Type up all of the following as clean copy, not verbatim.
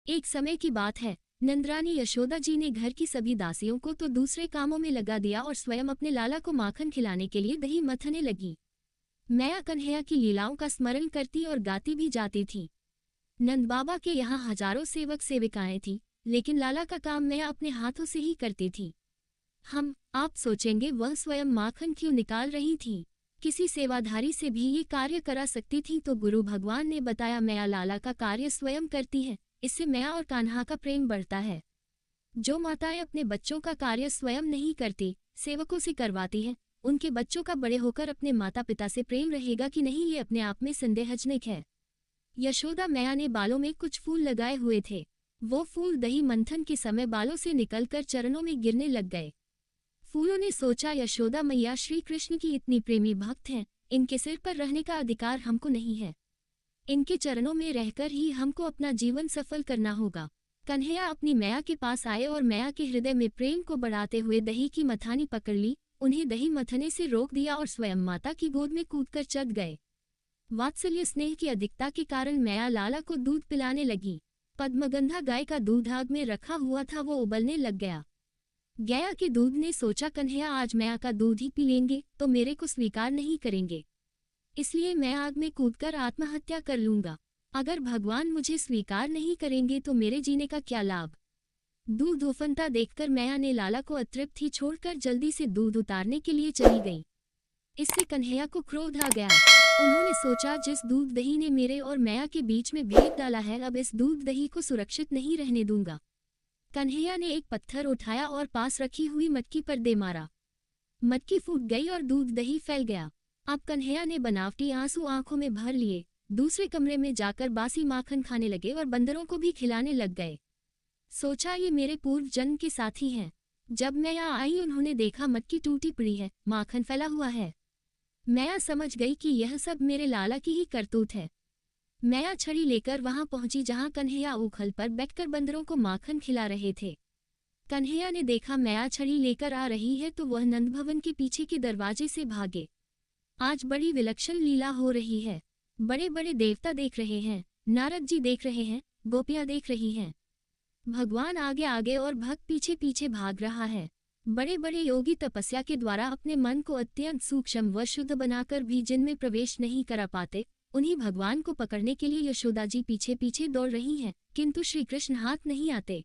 एक समय की बात है, नंदरानी यशोदा जी ने घर की सभी दासियों को तो दूसरे कामों में लगा दिया और स्वयं अपने लाला को माखन खिलाने के लिए दही मथने लगी। मैया कन्हैया की लीलाओं का स्मरण करती और गाती भी जाती थी। नंद बाबा के यहाँ हजारों सेवक सेविकाएं थीं, लेकिन लाला का काम मैया अपने हाथों से ही करती थी। आप सोचेंगे वह स्वयं माखन क्यों निकाल रही थी? किसी सेवाधारी से भी ये कार्य करा सकती थी, तो गुरु भगवान ने बताया मैया लाला का कार्य स्वयं करती है, इससे मैया और कान्हा का प्रेम बढ़ता है। जो माताएं अपने बच्चों का कार्य स्वयं नहीं करती, सेवकों से करवाती हैं, उनके बच्चों का बड़े होकर अपने माता पिता से प्रेम रहेगा कि नहीं, ये अपने आप में संदेहजनक है। यशोदा मैया ने बालों में कुछ फूल लगाए हुए थे। वो फूल दही मंथन के समय बालों से निकलकर चरणों में गिरने लग गए। फूलों ने सोचा, यशोदा मैया श्री कृष्ण की इतनी प्रेमी भक्त हैं, इनके सिर पर रहने का अधिकार हमको नहीं है। इनके चरणों में रहकर ही हमको अपना जीवन सफल करना होगा। कन्हैया अपनी मैया के पास आए और मैया के हृदय में प्रेम को बढ़ाते हुए दही की मथानी पकड़ ली, उन्हें दही मथने से रोक दिया और स्वयं माता की गोद में कूदकर चढ़ गए। वात्सल्य स्नेह की अधिकता के कारण मैया लाला को दूध पिलाने लगी। पद्मगंधा गाय का दूध आग में रखा हुआ था, वो उबलने लग गया। गया के दूध ने सोचा, कन्हैया आज मैया का दूध ही पी लेंगे तो मेरे को स्वीकार नहीं करेंगे, इसलिए मैं आग में कूदकर आत्महत्या कर लूंगा। अगर भगवान मुझे स्वीकार नहीं करेंगे तो मेरे जीने का क्या लाभ। दूध उफनता देखकर मैया ने लाला को अतृप्त ही छोड़कर जल्दी से दूध उतारने के लिए चली गई। इससे कन्हैया को क्रोध आ गया। उन्होंने सोचा, जिस दूध दही ने मेरे और मैया के बीच में भेद डाला है, अब इस दूध दही को सुरक्षित नहीं रहने दूंगा। कन्हैया ने एक पत्थर उठाया और पास रखी हुई मटकी पर दे मारा। मटकी फूट गई और दूध दही फैल गया। अब कन्हैया ने बनावटी आंसू आंखों में भर लिए, दूसरे कमरे में जाकर बासी माखन खाने लगे और बंदरों को भी खिलाने लग गए। सोचा, ये मेरे पूर्व जन्म के साथी हैं। जब मैं यहाँ आई उन्होंने देखा मटकी टूटी पड़ी है, माखन फैला हुआ है। मैया समझ गई कि यह सब मेरे लाला की ही करतूत है। मैया छड़ी लेकर वहां पहुंची जहां कन्हैया ऊखल पर बैठकर बंदरों को माखन खिला रहे थे। कन्हैया ने देखा मैया छड़ी लेकर आ रही है तो वह नंद भवन के पीछे के दरवाजे से भागे। आज बड़ी विलक्षण लीला हो रही है। बड़े बड़े देवता देख रहे हैं, नारद जी देख रहे हैं, गोपियां देख रही हैं। भगवान आगे आगे और भक्त पीछे पीछे भाग रहा है। बड़े बड़े योगी तपस्या के द्वारा अपने मन को अत्यंत सूक्ष्म व शुद्ध बनाकर भी जिनमें प्रवेश नहीं करा पाते, उन्हीं भगवान को पकड़ने के लिए यशोदा जी पीछे पीछे दौड़ रही हैं, किंतु श्री कृष्ण हाथ नहीं आते।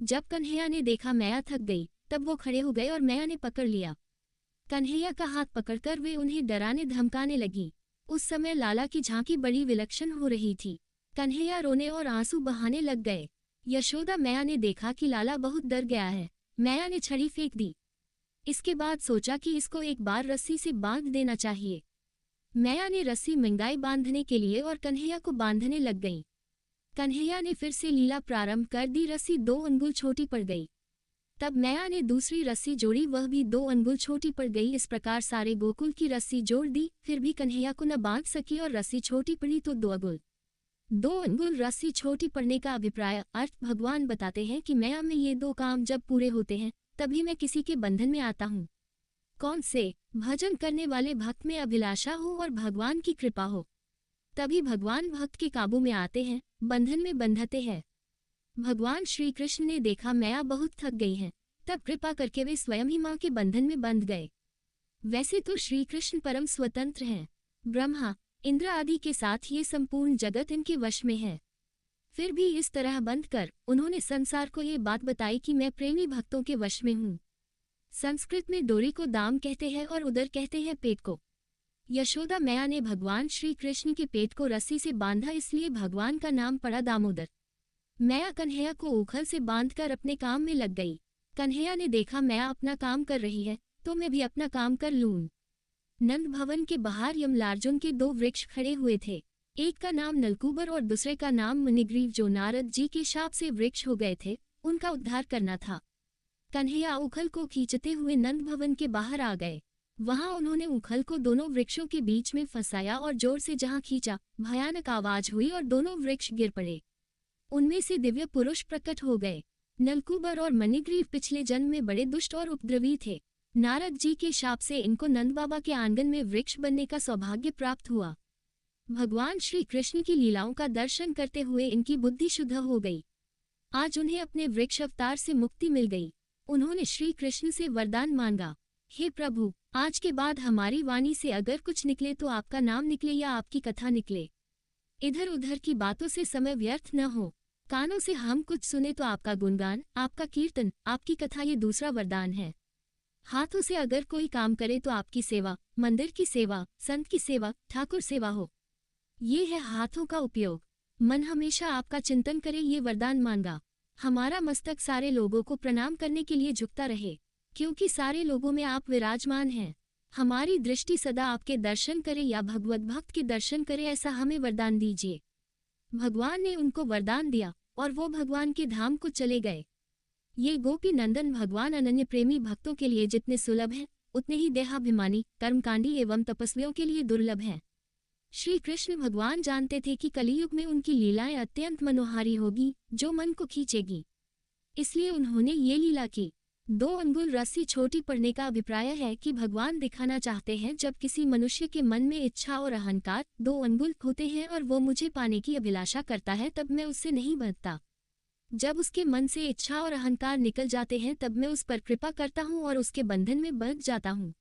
जब कन्हैया ने देखा मैया थक गई, तब वो खड़े हो गए और मैया ने पकड़ लिया। कन्हैया का हाथ पकड़कर वे उन्हें डराने धमकाने लगी। उस समय लाला की झांकी बड़ी विलक्षण हो रही थी। कन्हैया रोने और आंसू बहाने लग गए। यशोदा मैया ने देखा कि लाला बहुत डर गया है। मैया ने छड़ी फेंक दी। इसके बाद सोचा कि इसको एक बार रस्सी से बांध देना चाहिए। मैया ने रस्सी मंगाई बांधने के लिए और कन्हैया को बांधने लग गई। कन्हैया ने फिर से लीला प्रारंभ कर दी। रस्सी 2 अंगुल छोटी पड़ गई। तब मैया ने दूसरी रस्सी जोड़ी, वह भी 2 अंगुल छोटी पड़ गई। इस प्रकार सारे गोकुल की रस्सी जोड़ दी, फिर भी कन्हैया को न बांध सकी और रस्सी छोटी पड़ी तो 2 अंगुल रस्सी छोटी पड़ने का अभिप्राय अर्थ भगवान बताते हैं कि मैया में ये 2 काम जब पूरे होते हैं तभी मैं किसी के बंधन में आता हूँ। कौन से? भजन करने वाले भक्त में अभिलाषा हो और भगवान की कृपा हो, तभी भगवान भक्त के काबू में आते हैं, बंधन में बंधते हैं। भगवान श्री कृष्ण ने देखा मैया बहुत थक गई हैं, तब कृपा करके वे स्वयं ही मां के बंधन में बंध गए। वैसे तो श्री कृष्ण परम स्वतंत्र हैं। ब्रह्मा, इंद्र आदि के साथ ये संपूर्ण जगत इनके वश में है। फिर भी इस तरह बंध कर उन्होंने संसार को ये बात बताई कि मैं प्रेमी भक्तों के वश में हूँ। संस्कृत में डोरी को दाम कहते हैं और उदर कहते हैं पेट को। यशोदा मैया ने भगवान श्री कृष्ण के पेट को रस्सी से बांधा, इसलिए भगवान का नाम पड़ा दामोदर। मैया कन्हैया को ऊखल से बांधकर अपने काम में लग गई। कन्हैया ने देखा मैया अपना काम कर रही है तो मैं भी अपना काम कर लूं। नंद भवन के बाहर यमलार्जुन के 2 वृक्ष खड़े हुए थे। एक का नाम नलकूबर और दूसरे का नाम मणिग्रीव, जो नारद जी के शाप से वृक्ष हो गए थे, उनका उद्धार करना था। कन्हैया उखल को खींचते हुए नंद भवन के बाहर आ गए। वहां उन्होंने उखल को दोनों वृक्षों के बीच में फंसाया और जोर से जहां खींचा, भयानक आवाज हुई और दोनों वृक्ष गिर पड़े। उनमें से दिव्य पुरुष प्रकट हो गए। नलकूबर और मणिग्रीव पिछले जन्म में बड़े दुष्ट और उपद्रवी थे। नारद जी के शाप से इनको नंद बाबा के आंगन में वृक्ष बनने का सौभाग्य प्राप्त हुआ। भगवान श्री कृष्ण की लीलाओं का दर्शन करते हुए इनकी बुद्धि शुद्ध हो गई। आज उन्हें अपने वृक्ष अवतार से मुक्ति मिल गई। उन्होंने श्री कृष्ण से वरदान मांगा, हे प्रभु, आज के बाद हमारी वाणी से अगर कुछ निकले तो आपका नाम निकले या आपकी कथा निकले। इधर उधर की बातों से समय व्यर्थ न हो। कानों से हम कुछ सुने तो आपका गुणगान, आपका कीर्तन, आपकी कथा, ये दूसरा वरदान है। हाथों से अगर कोई काम करे तो आपकी सेवा, मंदिर की सेवा, संत की सेवा, ठाकुर सेवा हो। ये है हाथों का उपयोग। मन हमेशा आपका चिंतन करे, ये वरदान मांगा। हमारा मस्तक सारे लोगों को प्रणाम करने के लिए झुकता रहे, क्योंकि सारे लोगों में आप विराजमान हैं। हमारी दृष्टि सदा आपके दर्शन करे या भगवत भक्त के दर्शन करे, ऐसा हमें वरदान दीजिए। भगवान ने उनको वरदान दिया और वो भगवान के धाम को चले गए। ये गोपी नंदन भगवान अनन्य प्रेमी भक्तों के लिए जितने सुलभ हैं, उतने ही देहाभिमानी, कर्मकांडी एवं तपस्वियों के लिए दुर्लभ हैं। श्री कृष्ण भगवान जानते थे कि कलियुग में उनकी लीलाएं अत्यंत मनोहारी होगी, जो मन को खींचेगी। इसलिए उन्होंने ये लीला की। 2 अंगुल रस्सी छोटी पड़ने का अभिप्राय है कि भगवान दिखाना चाहते हैं, जब किसी मनुष्य के मन में इच्छा और अहंकार 2 अंगुल होते हैं और वो मुझे पाने की अभिलाषा करता है, तब मैं उससे नहीं बंधता। जब उसके मन से इच्छा और अहंकार निकल जाते हैं, तब मैं उस पर कृपा करता हूँ और उसके बंधन में बंध जाता हूँ।